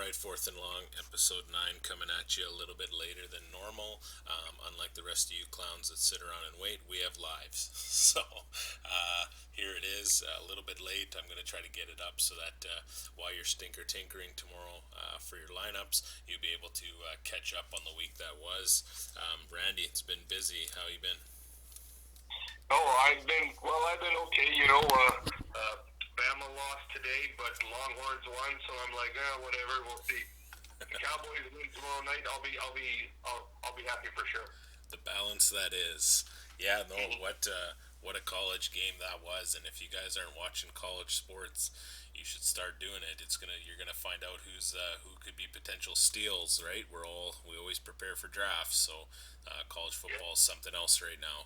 right, Fourth and Long, episode 9 coming at you a little bit later than normal. Unlike the rest of you clowns that sit around and wait, we have lives. So here it is, a little bit late. I'm going to try to get it up so that while you're stinker tinkering tomorrow for your lineups, you'll be able to catch up on the week that was. Randy, it's been busy. How you been? Oh, I've been okay. Bama lost today, but Longhorns won, so I'm like, whatever. We'll see. If the Cowboys win tomorrow night, I'll be happy for sure. The balance that is. Yeah, no, what a college game that was, and if you guys aren't watching college sports, you should start doing it. You're gonna find out who could be potential steals, right? We always prepare for drafts, so college football is something else right now.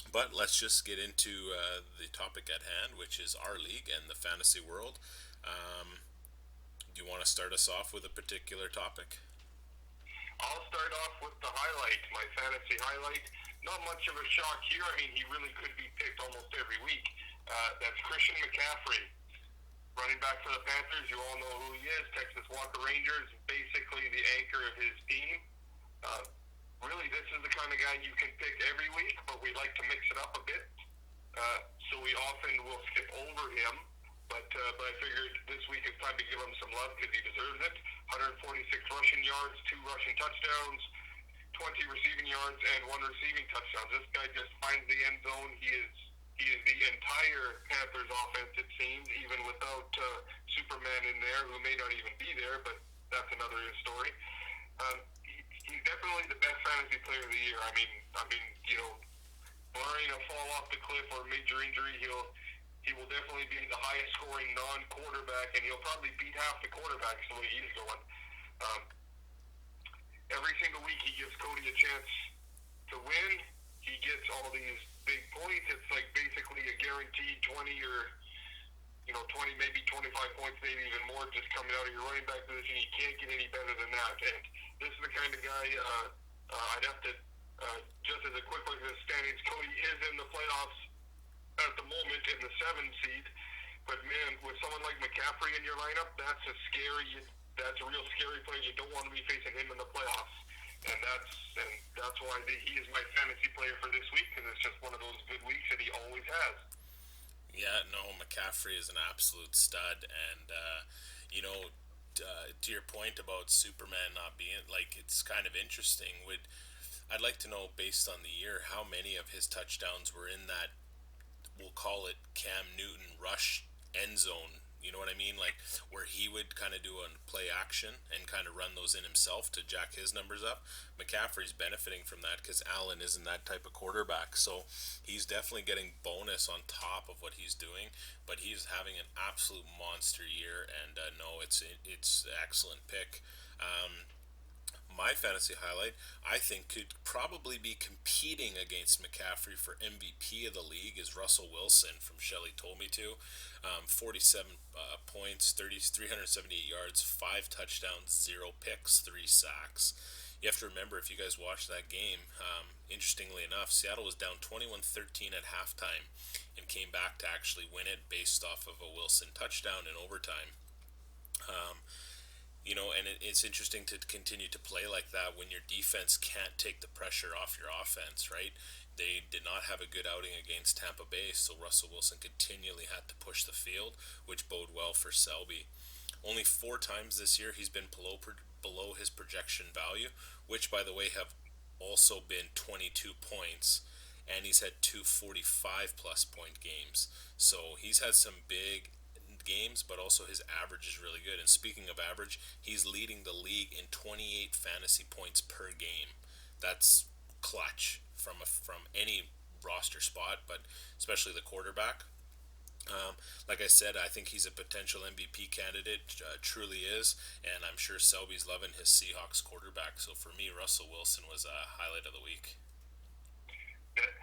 But let's just get into the topic at hand, which is our league and the fantasy world. Um, do you want to start us off with a particular topic? I'll start off with the highlight, my fantasy highlight. Not much of a shock here. I mean, he really could be picked almost every week. That's Christian McCaffrey, running back for the Panthers. You all know who he is. Texas Walker Rangers, basically the anchor of his team. Uh, Really, this is the kind of guy you can pick every week, but we like to mix it up a bit. So we often will skip over him. But I figured this week it's time to give him some love because he deserves it. 146 rushing yards, 2 rushing touchdowns, 20 receiving yards, and 1 receiving touchdown. This guy just finds the end zone. He is the entire Panthers offense, it seems, even without Superman in there, who may not even be there, but that's another story. He's definitely the best fantasy player of the year. Barring a fall off the cliff or major injury, he will definitely be the highest scoring non-quarterback, and he'll probably beat half the quarterbacks the way he's going. Um, every single week he gives Cody a chance to win. He gets all these big points. It's like basically a guaranteed 20 or 20, maybe 25 points, maybe even more, just coming out of your running back position. You can't get any better than that. And this is the kind of guy I'd have to, just as a quick look at the standings, Cody is in the playoffs at the moment in the 7 seed. But man, with someone like McCaffrey in your lineup, that's a real scary play. You don't want to be facing him in the playoffs. And that's why he is my fantasy player for this week, because it's just one of those good weeks that he always has. Yeah, no, McCaffrey is an absolute stud, and to your point about Superman not being like, it's kind of interesting. I'd like to know, based on the year, how many of his touchdowns were in that, we'll call it Cam Newton rush end zone. You know what I mean? Like where he would kind of do a play action and kind of run those in himself to jack his numbers up. McCaffrey's benefiting from that because Allen isn't that type of quarterback. So he's definitely getting bonus on top of what he's doing. But he's having an absolute monster year, and no, it's an excellent pick. My fantasy highlight, I think, could probably be competing against McCaffrey for MVP of the league is Russell Wilson from Shelley Told Me To. 47 points, 378 yards, 5 touchdowns, 0 picks, 3 sacks. You have to remember, if you guys watched that game, interestingly enough, Seattle was down 21-13 at halftime and came back to actually win it based off of a Wilson touchdown in overtime. Um, and it's interesting to continue to play like that when your defense can't take the pressure off your offense, right? They did not have a good outing against Tampa Bay, so Russell Wilson continually had to push the field, which bode well for Selby. Only 4 times this year he's been below his projection value, which, by the way, have also been 22 points, and he's had 245 plus point games. So he's had some big games, but also his average is really good. And speaking of average, he's leading the league in 28 fantasy points per game. That's clutch from any roster spot, but especially the quarterback. Like I said, I think he's a potential MVP candidate, truly is, and I'm sure Selby's loving his Seahawks quarterback. So for me, Russell Wilson was a highlight of the week.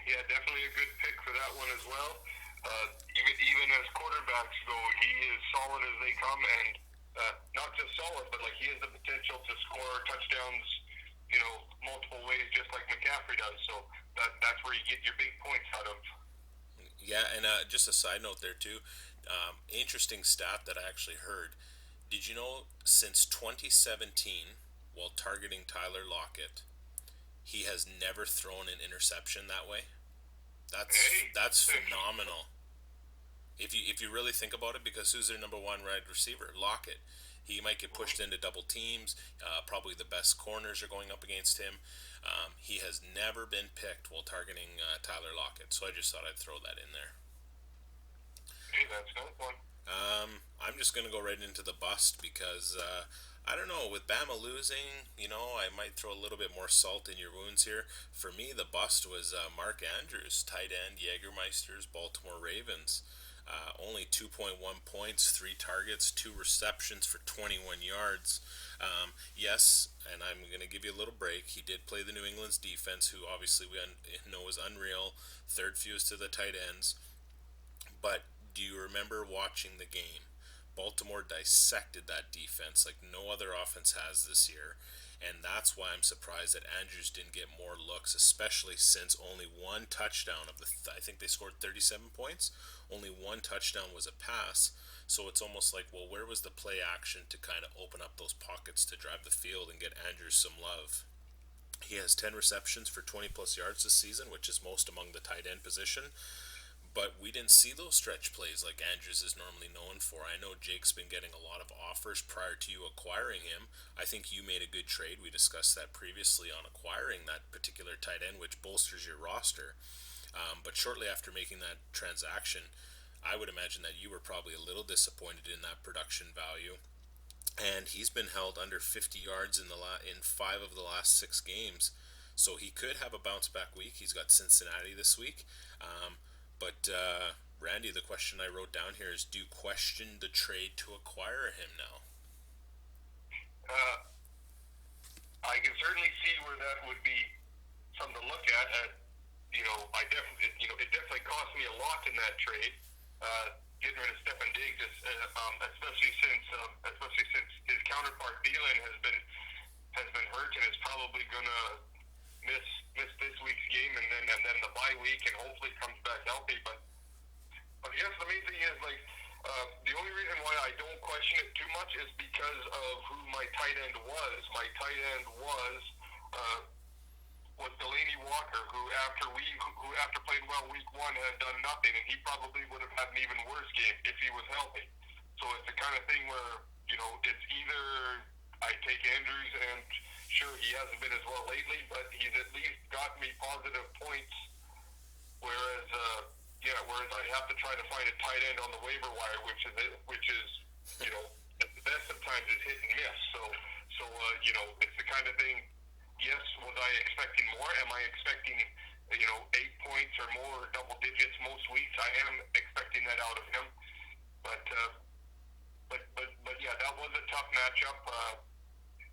Yeah, definitely a good pick for that one as well. Even as quarterbacks go, he is solid as they come, and not just solid, but like he has the potential to score touchdowns, multiple ways, just like McCaffrey does. So that's where you get your big points out of. Yeah, and just a side note there too. Interesting stat that I actually heard. Did you know since 2017, while targeting Tyler Lockett, he has never thrown an interception that way? Hey, That's that's interesting. phenomenal. If you really think about it, because who's their number one wide receiver? Lockett. He might get pushed into double teams. Probably the best corners are going up against him. He has never been picked while targeting Tyler Lockett. So I just thought I'd throw that in there. Hey, that's no fun. I'm just going to go right into the bust because I don't know. With Bama losing, I might throw a little bit more salt in your wounds here. For me, the bust was Mark Andrews, tight end, Jägermeister's Baltimore Ravens. Only 2.1 points, 3 targets, 2 receptions for 21 yards. Yes, and I'm going to give you a little break. He did play the New England's defense, who obviously we know is unreal. Third fewest to the tight ends. But do you remember watching the game? Baltimore dissected that defense like no other offense has this year. And that's why I'm surprised that Andrews didn't get more looks, especially since only one touchdown of I think they scored 37 points. Only one touchdown was a pass. So it's almost like, well, where was the play action to kind of open up those pockets to drive the field and get Andrews some love? He has 10 receptions for 20 plus yards this season, which is most among the tight end position. But we didn't see those stretch plays like Andrews is normally known for. I know Jake's been getting a lot of offers prior to you acquiring him. I think you made a good trade. We discussed that previously on acquiring that particular tight end, which bolsters your roster. But shortly after making that transaction, I would imagine that you were probably a little disappointed in that production value. And he's been held under 50 yards in 5 of the last 6 games. So he could have a bounce back week. He's got Cincinnati this week. But Randy, the question I wrote down here is: do you question the trade to acquire him now? Uh, I can certainly see where that would be something to look at. I definitely, it definitely cost me a lot in that trade. Getting rid of Stefan Diggs, especially since his counterpart Thielen has been hurt and is probably gonna miss this week's game and then the bye week and hopefully comes back healthy. But yes, the main thing is the only reason why I don't question it too much is because of who my tight end was. My tight end uh, was Delaney Walker, who after playing well week one had done nothing, and he probably would have had an even worse game if he was healthy. So it's the kind of thing where it's either I take Andrews, and sure he hasn't been as well lately, but he's at least got me positive points. Whereas I have to try to find a tight end on the waiver wire, which is at the best of times is hit and miss. It's the kind of thing. Yes, was I expecting more? Am I expecting 8 points or more, or double digits most weeks? I am expecting that out of him. But yeah, that was a tough matchup,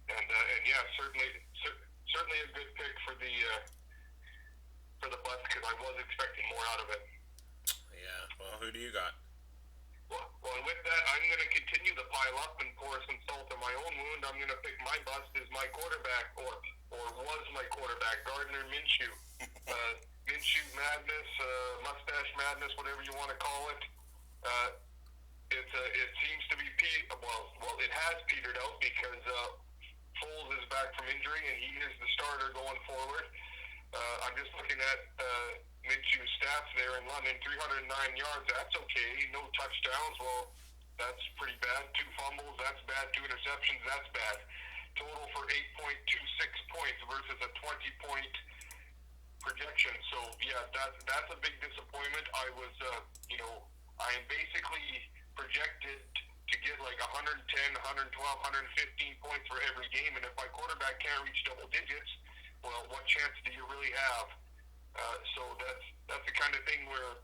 and yeah, certainly a good pick for the bus because I was expecting more out of it. Yeah. Well, who do you got? Well, with that, I'm going to continue to pile up and pour some salt in my own wound. I'm going to pick my bust as my quarterback, or was my quarterback, Gardner Minshew. Minshew madness, mustache madness, whatever you want to call it. It seems to be it has petered out because Foles is back from injury and he is the starter going forward. I'm just looking at Minshew's stats there in London: 309 yards. That's okay. No touchdowns. Well, that's pretty bad. 2 fumbles. That's bad. 2 interceptions. That's bad. Total for 8.26 points versus a 20-point projection. So yeah, that's a big disappointment. I am basically projected to get like 110, 112, 115 points for every game, and if my quarterback can't reach double digits, well, what chance do you really have? So that's the kind of thing where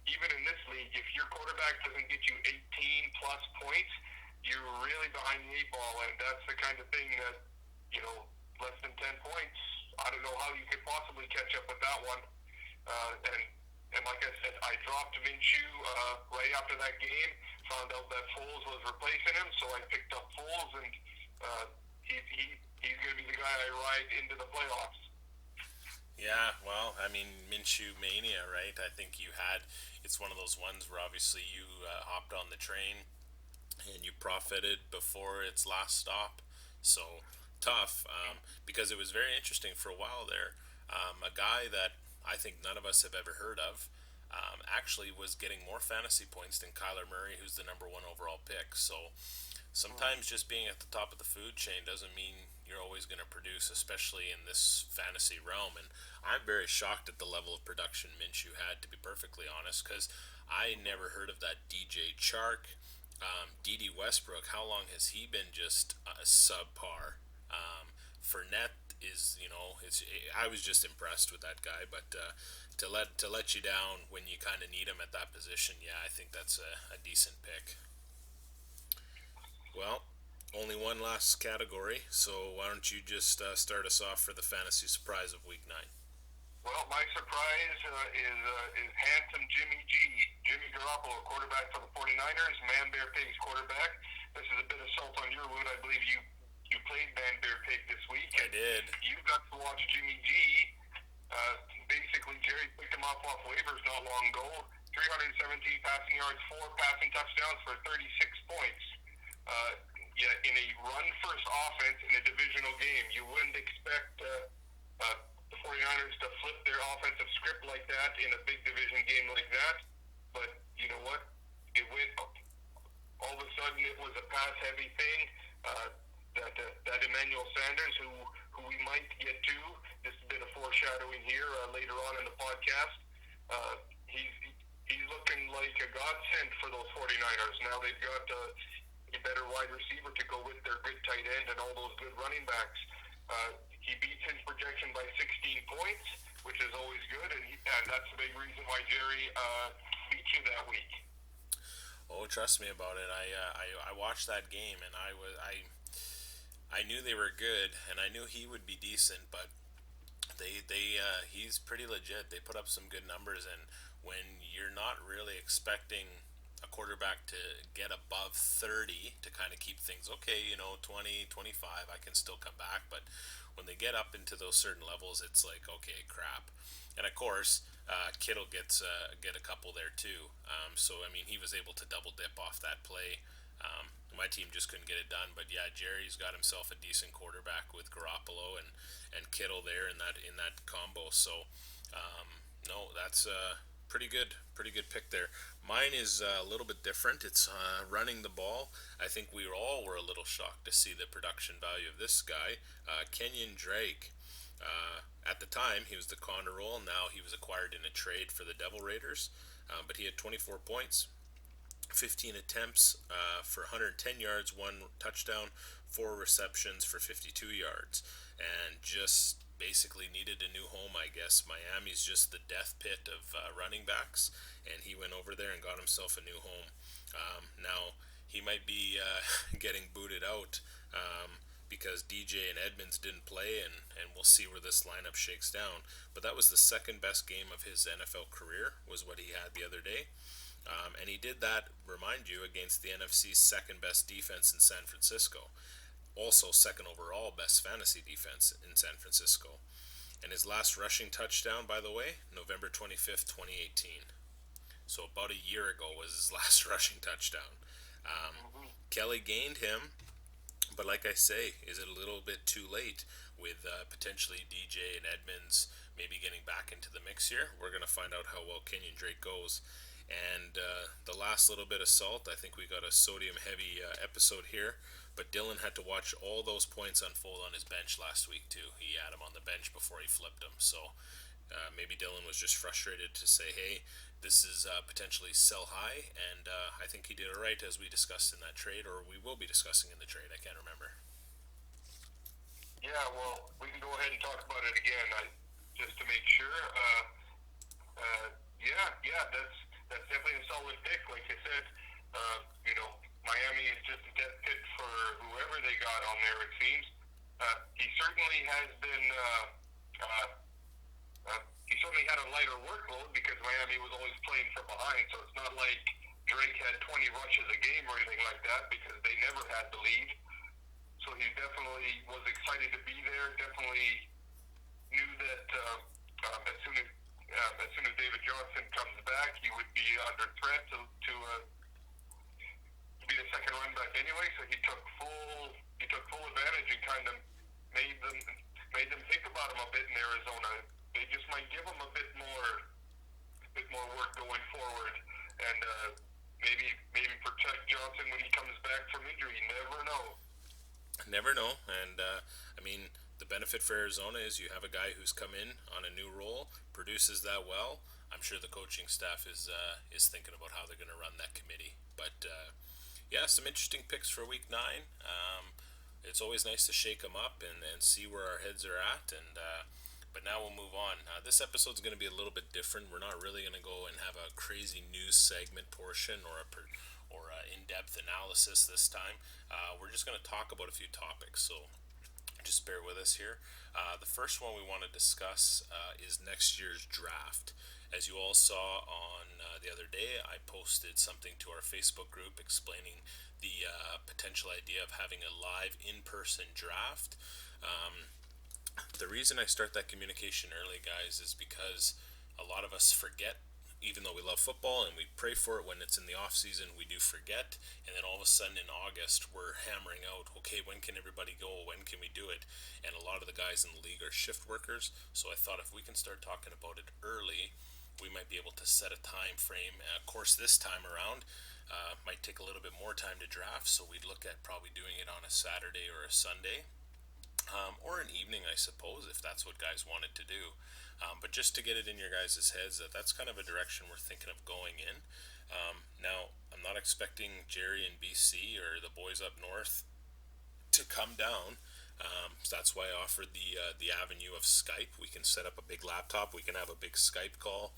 even in this league, if your quarterback doesn't get you 18 plus points, you're really behind the 8 ball, and that's the kind of thing that less than 10 points. I don't know how you could possibly catch up with that one. And like I said, I dropped Minshew right after that game. Found out that Foles was replacing him, so I picked up Foles, and he's going to be the guy I ride into the playoffs. Yeah, well, I mean, Minshew mania, right? I think it's one of those ones where obviously you hopped on the train. and you profited before its last stop. So tough, because it was very interesting for a while there. A guy that I think none of us have ever heard of actually was getting more fantasy points than Kyler Murray, who's the number one overall pick. So sometimes just being at the top of the food chain doesn't mean you're always going to produce, especially in this fantasy realm. And I'm very shocked at the level of production Minshew had, to be perfectly honest, because I never heard of that DJ Chark. D.D. Westbrook, how long has he been just subpar? Fournette is, it's. I was just impressed with that guy, but to let you down when you kind of need him at that position, yeah, I think that's a decent pick. Well, only one last category, so why don't you just start us off for the fantasy surprise of week 9? Well, my surprise is handsome Jimmy G. Jimmy Garoppolo, quarterback for the 49ers, Man Bear Pigs quarterback. This is a bit of salt on your wound. I believe you played Man Bear Pig this week, I and did. you got to watch Jimmy G. Basically, Jerry picked him off waivers not long ago. 317 passing yards, 4 passing touchdowns for 36 points. Yeah, in a run-first offense in a divisional game, you wouldn't expect the 49ers to flip their offensive script like that in a big division game like that. But you know what? It went all of a sudden. It was a pass-heavy thing. That Emmanuel Sanders, who we might get to, this is a bit of foreshadowing here later on in the podcast. He's looking like a godsend for those 49ers. Now they've got a better wide receiver to go with their good tight end and all those good running backs. He beats his projection by 16 points, which is always good, and that's the big reason why Jerry beat you that week. Oh, trust me about it. I watched that game, and I knew they were good, and I knew he would be decent, but he's pretty legit. They put up some good numbers, and when you're not really expecting a quarterback to get above 30 to kind of keep things okay, 20, 25, I can still come back, but when they get up into those certain levels, it's like, okay, crap. And of course, Kittle get a couple there too. So I mean, he was able to double dip off that play. My team just couldn't get it done, but yeah, Jerry's got himself a decent quarterback with Garoppolo and Kittle there in that combo. So no, that's pretty good pick there. Mine is a little bit different. It's running the ball. I think we all were a little shocked to see the production value of this guy, Kenyon Drake. At the time, he was the Condor role. Now he was acquired in a trade for the Devil Raiders, but he had 24 points, 15 attempts for 110 yards, one touchdown, 4 receptions for 52 yards, and just basically needed a new home, I guess. Miami's just the death pit of running backs, and he went over there and got himself a new home. Now, he might be getting booted out because DJ and Edmonds didn't play, and we'll see where this lineup shakes down. But that was the second best game of his NFL career, was what he had the other day. And he did that, remind you, against the NFC's second best defense in San Francisco. Also, second overall best fantasy defense in San Francisco. And his last rushing touchdown, by the way, November 25th, 2018. So about a year ago was his last rushing touchdown. Kelly gained him, but like I say, is it a little bit too late with potentially DJ and Edmonds maybe getting back into the mix here? We're going to find out how well Kenyon Drake goes. And the last little bit of salt, I think we got a sodium-heavy episode here, but Dylan had to watch all those points unfold on his bench last week, too. He had him on the bench before he flipped him, so maybe Dylan was just frustrated to say, hey, this is potentially sell high, and I think he did it right, as we discussed in that trade, or we will be discussing in the trade, I can't remember. Yeah, well, we can go ahead and talk about it again, just to make sure. Yeah, that's definitely a solid pick. Like I said, Miami is just a death pit for whoever they got on there. It seems he certainly has been. He certainly had a lighter workload because Miami was always playing from behind. So it's not like Drake had 20 rushes a game or anything like that because they never had the lead. So he definitely was excited to be there. Definitely knew that as soon as David Johnson comes back, he would be under threat to be the second run back anyway, so he took full advantage and kind of made them made them think about him a bit in Arizona. They just might give him a bit more work going forward, and maybe protect Johnson when he comes back from injury. You never know. Never know. And I mean, the benefit for Arizona is you have a guy who's come in on a new role, produces that well. I'm sure the coaching staff is thinking about how they're going to run that committee. But yeah, some interesting picks for Week 9. It's always nice to shake them up and see where our heads are at. And but now we'll move on. This episode's going to be a little bit different. We're not really going to go and have a crazy news segment portion or a in-depth analysis this time. We're just going to talk about a few topics. So just bear with us here. The first one we want to discuss is next year's draft. As you all saw on the other day, I posted something to our Facebook group explaining the potential idea of having a live in-person draft. The reason I start that communication early, guys, is because a lot of us forget. Even though we love football and we pray for it when it's in the off season, we do forget. And then all of a sudden in August, we're hammering out, okay, when can everybody go? When can we do it? And a lot of the guys in the league are shift workers. So I thought if we can start talking about it early, we might be able to set a time frame. Of course, this time around, might take a little bit more time to draft. So we'd look at probably doing it on a Saturday or a Sunday. Or an evening, I suppose, if that's what guys wanted to do. But just to get it in your guys' heads, that's kind of a direction we're thinking of going in. Now, I'm not expecting Jerry and BC or the boys up north to come down. So that's why I offered the avenue of Skype. We can set up a big laptop. We can have a big Skype call.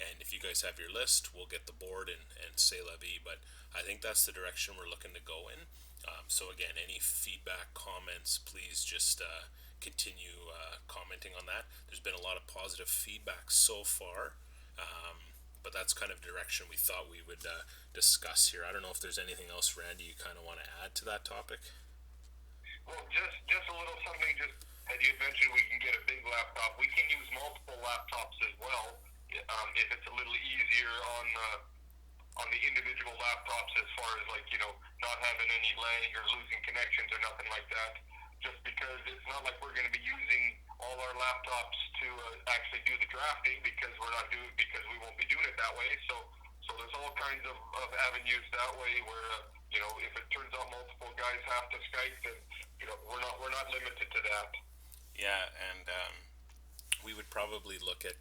And if you guys have your list, we'll get the board and say la vie. But I think that's the direction we're looking to go in. So again, any feedback, comments, please just continue commenting on that. There's been a lot of positive feedback so far, but that's kind of direction we thought we would discuss here. I don't know if there's anything else, Randy, you kind of want to add to that topic. Well, just a little something. Just as you had mentioned, we can get a big laptop. We can use multiple laptops as well if it's a little easier on the individual laptops as far as not having any lag or losing connections or nothing like that. Just because it's not like we're going to be using all our laptops to actually do the drafting because we won't be doing it that way. So there's all kinds of avenues that way where if it turns out multiple guys have to Skype, then we're not limited to that. Yeah, and we would probably look at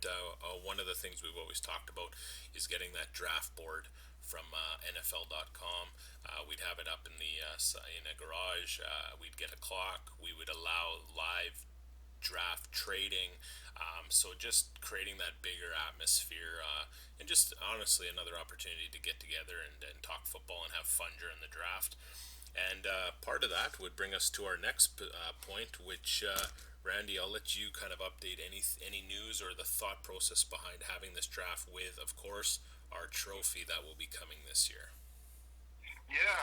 one of the things we've always talked about is getting that draft board from NFL.com. We'd have it up in a garage. We'd get a clock. We would allow live draft trading. So just creating that bigger atmosphere and just honestly another opportunity to get together and talk football and have fun during the draft. And part of that would bring us to our next point, which Randy, I'll let you kind of update any news or the thought process behind having this draft with, of course, our trophy that will be coming this year. Yeah,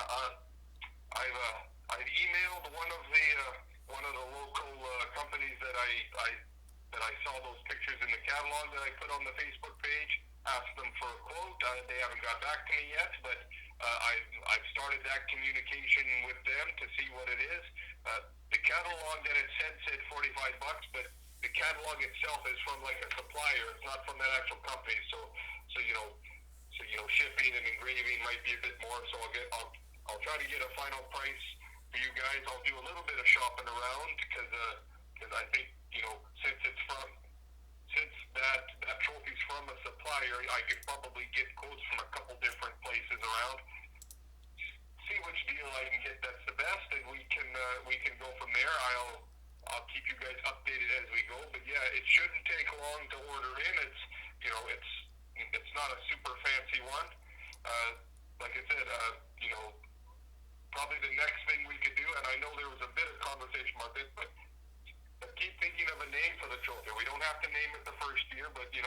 I've emailed one of the local companies that I saw those pictures in the catalog that I put on the Facebook page. Asked them for a quote. They haven't got back to me yet, but I've started that communication with them to see what it is. The catalog that it said $45, but the catalog itself is from like a supplier. It's not from that actual company. So shipping and engraving might be a bit more. So I'll try to get a final price for you guys. I'll do a little bit of shopping around because I think since that trophy's from a supplier, I could probably get quotes from a couple different places around. See which deal I can get that's the best, and we can go from there. I'll keep you guys updated as we go. But yeah, it shouldn't take long to order in. It's not a super fancy one. Like I said, probably the next thing we could do, and I know there was a bit of conversation about this, but keep thinking of a name for the trophy. We don't have to name it the first year, but it's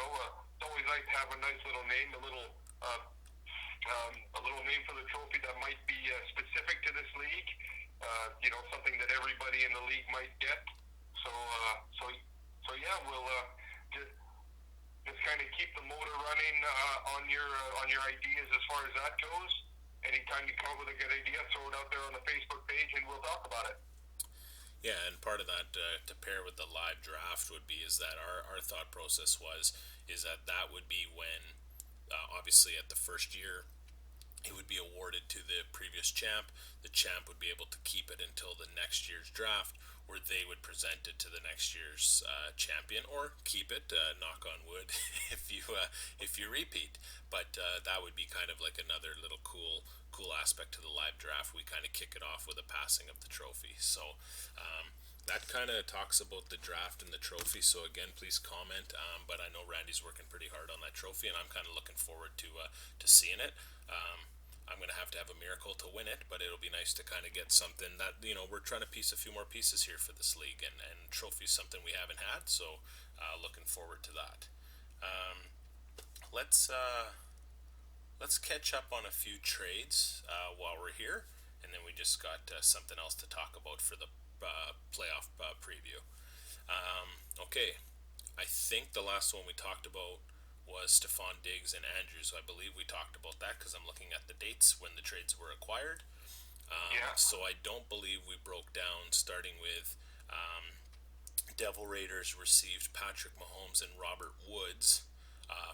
always nice to have a nice little name, a little name for the trophy that might be specific to this league. Something that everybody in the league might get. So yeah, we'll just kind of keep the motor running on your ideas as far as that goes. anytime you come up with a good idea, throw it out there on the Facebook page, and we'll talk about it. Yeah, and part of that to pair with the live draft would be is that our thought process was is that that would be when obviously at the first year it would be awarded to the previous champ. The champ would be able to keep it until the next year's draft, where they would present it to the next year's champion, or keep it. Knock on wood, if you repeat. But that would be kind of like another little cool aspect to the live draft. We kind of kick it off with a passing of the trophy. So that kind of talks about the draft and the trophy. So again, please comment. But I know Randy's working pretty hard on that trophy, and I'm kind of looking forward to seeing it. I'm gonna have to have a miracle to win it, but it'll be nice to kind of get something that we're trying to piece a few more pieces here for this league, and trophies something we haven't had. So looking forward to that. Um, let's let's catch up on a few trades while we're here, and then we just got something else to talk about for the playoff preview. Okay, I think the last one we talked about was Stephon Diggs and Andrews. So I believe we talked about that because I'm looking at the dates when the trades were acquired. Yeah. So I don't believe we broke down starting with Devil Raiders received Patrick Mahomes and Robert Woods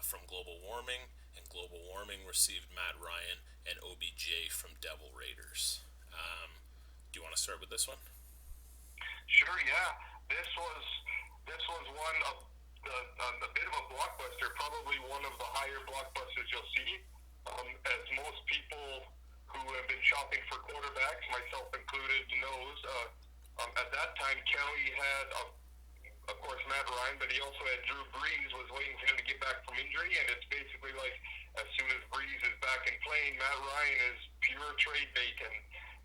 from Global Warming, and Global Warming received Matt Ryan and OBJ from Devil Raiders. Do you want to start with this one? Sure. Yeah. This was one of a bit of a blockbuster, probably one of the higher blockbusters you'll see. As most people who have been shopping for quarterbacks, myself included, knows, at that time Kelly had, of course, Matt Ryan, but he also had Drew Brees was waiting for him to get back from injury, and it's basically like as soon as Brees is back in playing, Matt Ryan is pure trade bait,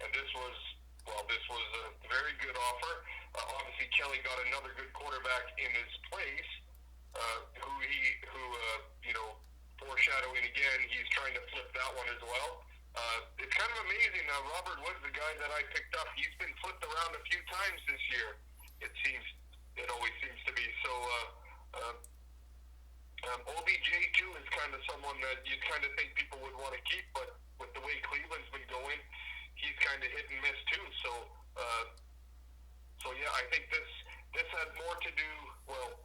and this was a very good offer. Obviously, Kelly got another good quarterback in his place, foreshadowing again, he's trying to flip that one as well. It's kind of amazing now. Robert Woods, the guy that I picked up, he's been flipped around a few times this year. It seems, it always seems to be. So OBJ too is kind of someone that you kind of think people would want to keep, but with the way Cleveland's been going, he's kind of hit and miss too. So yeah, I think this had more to do. Well,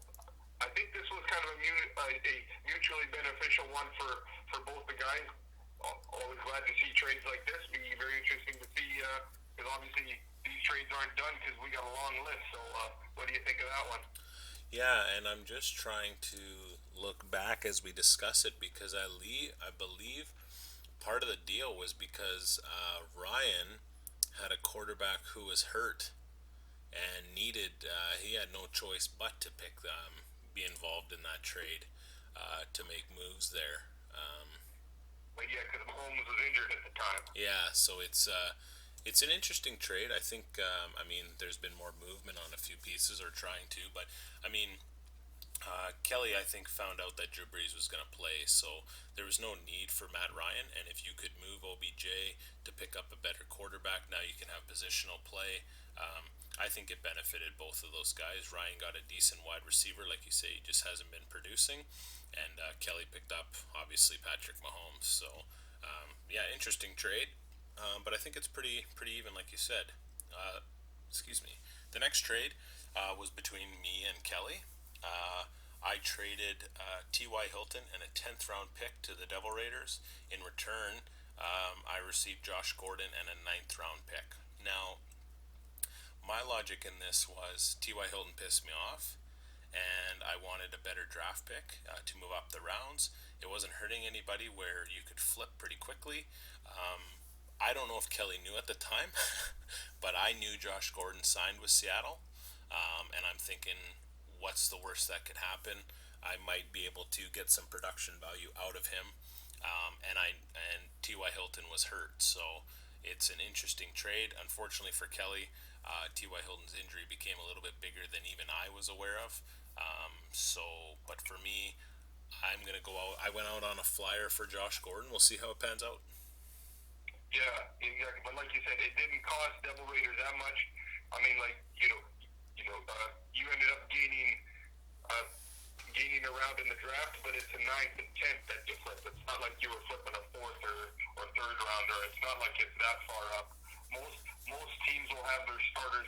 I think this was kind of a mutually beneficial one for both the guys. Always glad to see trades like this. Be very interesting to see because obviously these trades aren't done because we got a long list. So what do you think of that one? Yeah, and I'm just trying to look back as we discuss it because I believe part of the deal was because Ryan had a quarterback who was hurt and he had no choice but to be involved in that trade to make moves there. But yeah, because Mahomes was injured at the time. Yeah, so it's an interesting trade. I think I mean there's been more movement on a few pieces or trying to, but I mean Kelly, I think, found out that Drew Brees was going to play, so there was no need for Matt Ryan. And if you could move OBJ to pick up a better quarterback, now you can have positional play. I think it benefited both of those guys. Ryan got a decent wide receiver, like you say, he just hasn't been producing, and Kelly picked up obviously Patrick Mahomes. So yeah, interesting trade, but I think it's pretty even, like you said. Excuse me. The next trade was between me and Kelly. I traded T.Y. Hilton and a 10th round pick to the Devil Raiders. In return, I received Josh Gordon and a 9th round pick. Now, my logic in this was T.Y. Hilton pissed me off, and I wanted a better draft pick to move up the rounds. It wasn't hurting anybody where you could flip pretty quickly. I don't know if Kelly knew at the time, but I knew Josh Gordon signed with Seattle, and I'm thinking, what's the worst that could happen? I might be able to get some production value out of him, and T.Y. Hilton was hurt, so it's an interesting trade. Unfortunately for Kelly, T.Y. Hilton's injury became a little bit bigger than even I was aware of. But for me, I'm gonna go out. I went out on a flyer for Josh Gordon. We'll see how it pans out. Yeah, exactly. But like you said, it didn't cost Devil Raiders that much. I mean, like you ended up gaining a round in the draft, but it's a ninth and 10th that you flip. It's not like you were flipping a fourth or third rounder. It's not like it's that far up. Most teams will have their starting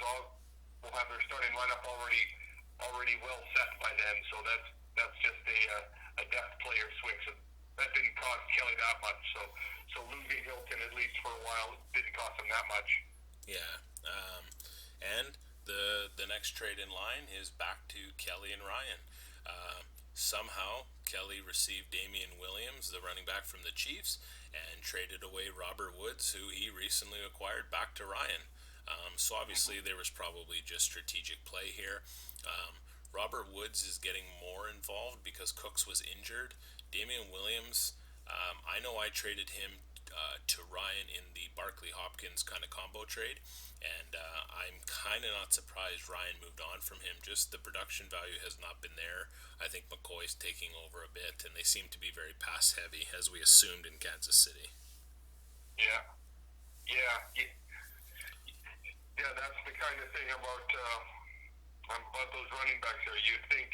lineup already well set by then. So that's just a depth player switch. So that didn't cost Kelly that much. So losing Hilton, at least for a while, didn't cost him that much. Yeah. And the next trade in line is back to Kelly and Ryan. Somehow, Kelly received Damian Williams, the running back from the Chiefs, and traded away Robert Woods, who he recently acquired, back to Ryan. So obviously there was probably just strategic play here. Robert Woods is getting more involved because Cooks was injured. Damian Williams, I know I traded him to Ryan in the Barkley Hopkins kind of combo trade, and I'm kind of not surprised Ryan moved on from him. Just the production value has not been there. I think McCoy's taking over a bit, and they seem to be very pass heavy, as we assumed in Kansas City. Yeah, yeah, yeah. That's the kind of thing about those running backs there. You'd think,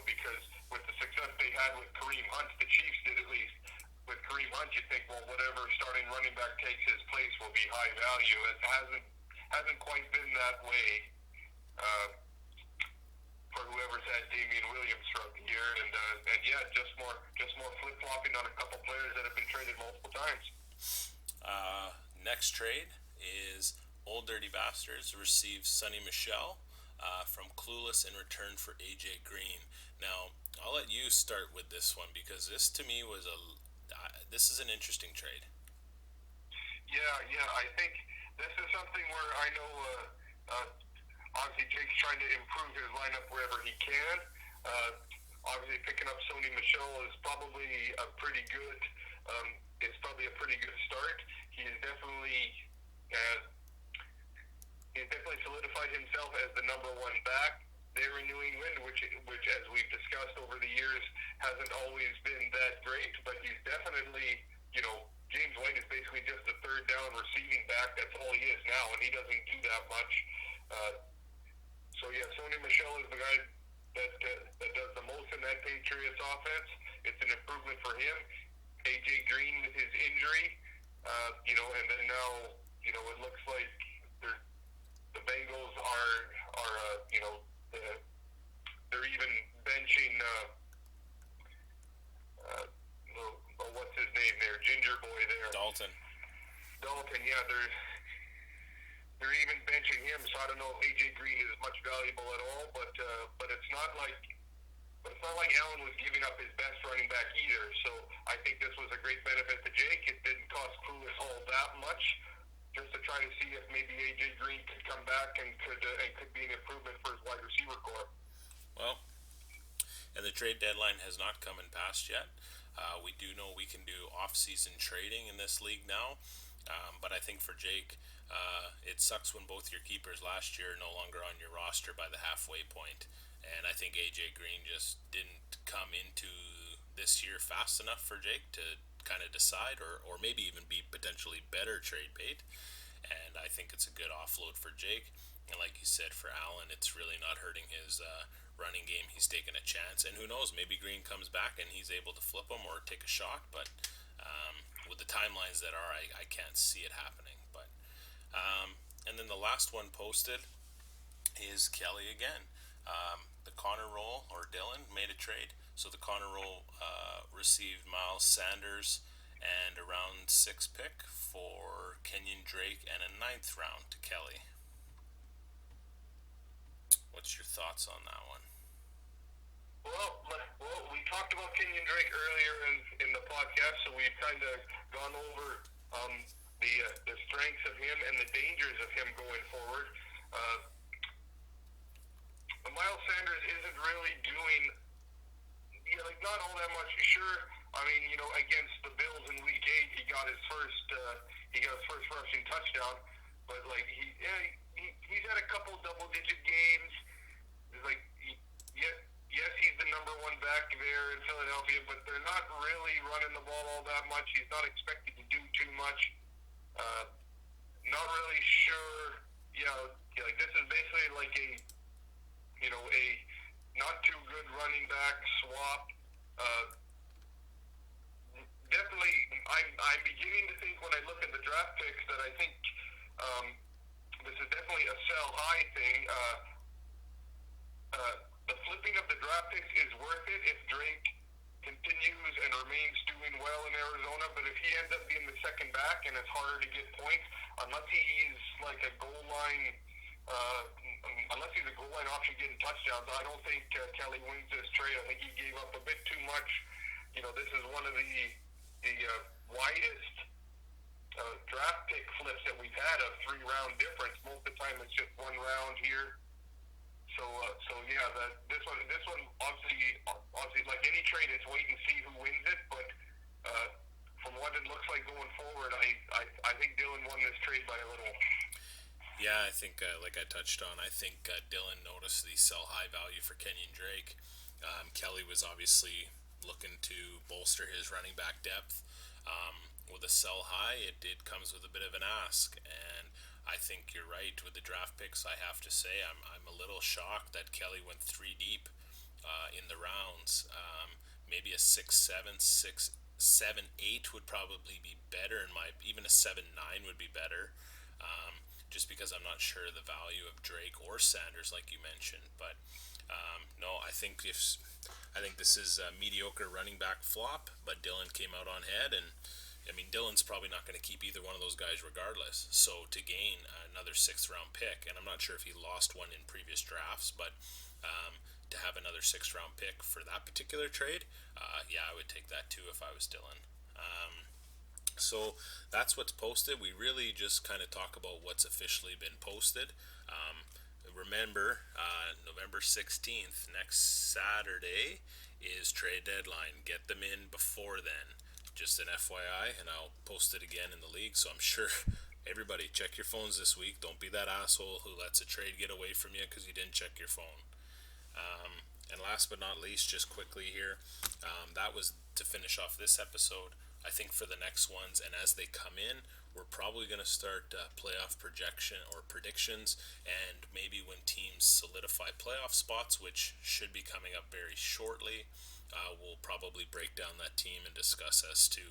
because with the success they had with Kareem Hunt, the Chiefs did at least. With Kareem Hunt, you think, well, whatever starting running back takes his place will be high value. It hasn't quite been that way for whoever's had Damian Williams throughout the year, and yeah, just more flip flopping on a couple players that have been traded multiple times. Next trade is Old Dirty Bastards receives Sonny Michel from Clueless in return for AJ Green. Now, I'll let you start with this one because this to me was this is an interesting trade. Yeah. I think this is something where I know obviously Jake's trying to improve his lineup wherever he can. Obviously, picking up Sonny Michel is probably a pretty good. It's probably a pretty good start. He's definitely solidified himself as the number one back there in New England, which as we've discussed over the years hasn't always been that great, but he's definitely, James White is basically just a third down receiving back. That's all he is now, and he doesn't do that much. So yeah, Sonny Michel is the guy that does the most in that Patriots offense. It's an improvement for him. AJ Green with his injury, and then now, it looks like the Bengals are they're even benching what's his name there, Ginger Boy there, Dalton. Yeah, they're even benching him. So I don't know if AJ Green is much valuable at all, but it's not like Allen was giving up his best running back either. So I think this was a great benefit to Jake. It didn't cost Clueless all that much, just to try to see if maybe AJ Green could come back and could be an improvement for his wide receiver core. Well, and the trade deadline has not come and passed yet. We do know we can do off-season trading in this league now, but I think for Jake, it sucks when both your keepers last year are no longer on your roster by the halfway point. And I think AJ Green just didn't come into this year fast enough for Jake to kind of decide or maybe even be potentially better trade bait. And I think it's a good offload for Jake. And like you said, for Allen, it's really not hurting his running game. He's taking a chance. And who knows, maybe Green comes back and he's able to flip him or take a shot. But with the timelines that are, I can't see it happening. But and then the last one posted is Kelly again. The Connor Roll, or Dylan, made a trade. So the Connor Roll received Miles Sanders and a round 6 pick for Kenyon Drake and a 9th round to Kelly. What's your thoughts on that one? Well, we talked about Kenyon Drake earlier in the podcast, so we've kind of gone over the strengths of him and the dangers of him going forward. Miles Sanders isn't really doing not all that much. Sure, I mean, against the Bills in Week 8, he got his first rushing touchdown, but he's had a couple double-digit games. Yes, he's the number one back there in Philadelphia, but they're not really running the ball all that much. He's not expected to do too much. Not really sure. This is basically like a not too good running back swap. Uh, Definitely, I'm beginning to think when I look at the draft picks that I think um, this is definitely a sell high thing. The flipping of the draft picks is worth it if Drake continues and remains doing well in Arizona. But if he ends up being the second back and it's harder to get points, unless he's like a goal line, uh, unless he's a goal line option getting touchdowns, I don't think Kelly wins this trade. I think he gave up a bit too much. This is one of the widest draft pick flips that we've had, a 3-round difference. Most of the time, it's just 1 round here. So yeah, this one obviously like any trade, it's wait and see who wins it. But from what it looks like going forward, I think Dylan won this trade by a little. Yeah, I think, like I touched on, I think Dylan noticed the sell high value for Kenyon Drake. Kelly was obviously looking to bolster his running back depth. With a sell high, it comes with a bit of an ask, and I think you're right with the draft picks. I have to say, I'm a little shocked that Kelly went 3 deep in the rounds. Maybe a 6-7, 6-7-8 would probably be better, even a 7-9 would be better. Just because I'm not sure the value of Drake or Sanders, like you mentioned. But no, I think this is a mediocre running back flop. But Dylan came out on head, and I mean Dylan's probably not going to keep either one of those guys regardless. So to gain another 6th-round pick, and I'm not sure if he lost one in previous drafts, but to have another 6th-round pick for that particular trade, yeah, I would take that too if I was Dylan. So that's what's posted. We really just kind of talk about what's officially been posted. Remember, November 16th, next Saturday, is trade deadline. Get them in before then. Just an FYI, and I'll post it again in the league, so I'm sure everybody check your phones this week. Don't be that asshole who lets a trade get away from you because you didn't check your phone. And last but not least, just quickly here, that was to finish off this episode. I think for the next ones, and as they come in, we're probably going to start playoff projection or predictions, and maybe when teams solidify playoff spots, which should be coming up very shortly, we'll probably break down that team and discuss as to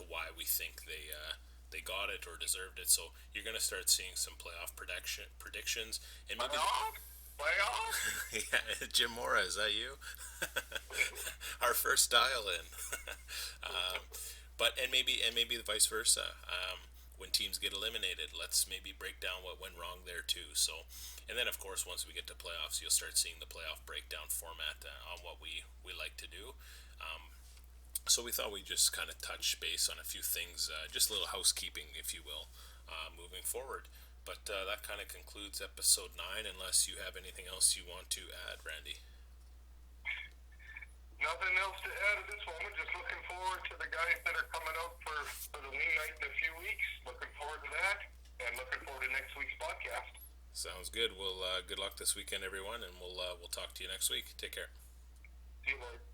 why we think they got it or deserved it. So you're going to start seeing some playoff predictions, and maybe. Playoff? Yeah, Jim Mora, is that you? Our first dial-in. But maybe the vice versa. When teams get eliminated, let's maybe break down what went wrong there too. So, and then of course once we get to playoffs, you'll start seeing the playoff breakdown format on what we like to do. So we thought we'd just kind of touch base on a few things, just a little housekeeping, if you will, moving forward. But that kind of concludes episode 9, unless you have anything else you want to add, Randy. Nothing else to add at this moment. Just looking forward to the guys that are coming out for the wing night in a few weeks. Looking forward to that, and looking forward to next week's podcast. Sounds good. Well, good luck this weekend, everyone, and we'll talk to you next week. Take care. See you later.